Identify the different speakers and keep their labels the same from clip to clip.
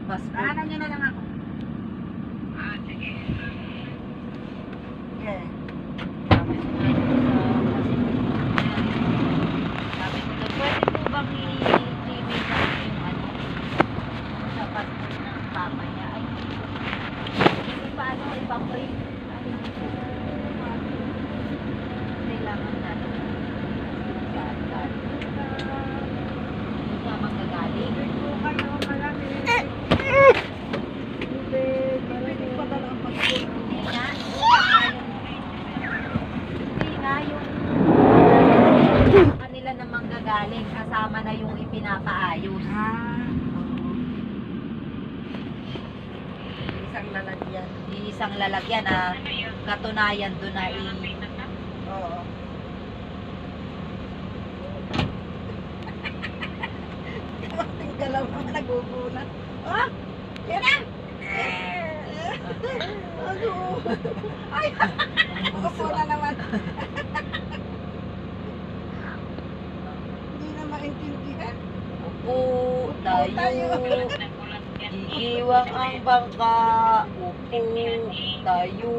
Speaker 1: passport.
Speaker 2: Daanan niyo na lang ako.
Speaker 3: Sige.
Speaker 2: Yeah.
Speaker 1: Sabi ko nga doon pwede po bang i-limit yung ano, sa passport ng papa niya? Ay, hindi pa ano, ipaprint. Kailangan na. Saan? Hindi ka magagaling.
Speaker 2: Po kayo malaki. Pwede pa dala ang passport.
Speaker 1: Hindi nga. Hindi nga yung kanila na manggagaling. Kasama na yung ipinapaayos.
Speaker 2: Isang lalagyan.
Speaker 1: Isang lalagyan na katunayan doon na
Speaker 2: Oo. Yung galaw naman nagugulat. Ah! Yan na! Ano? Ay! Upo na naman. Hindi na maintindihan.
Speaker 1: Upo tayo. Iiwang ang bangka. Upo tayo.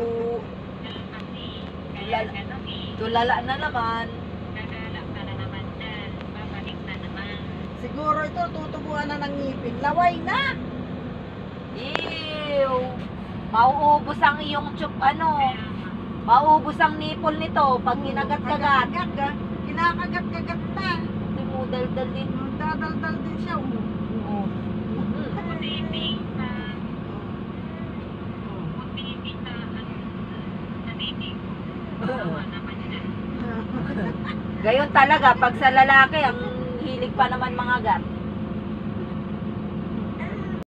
Speaker 1: Tulala na naman.
Speaker 2: Siguro ito tutubuan na ng ngipin. Laway na!
Speaker 1: Ew! Mauubos ang iyong mauubos ang nipple nito pag kinagat-kagat.
Speaker 2: Kinakagat-kagat na.
Speaker 1: Dumudal-dal din.
Speaker 2: Dadaldal din siya.
Speaker 1: Oh. Gayon talaga, pag sa lalaki, ang hilig pa naman mga gat.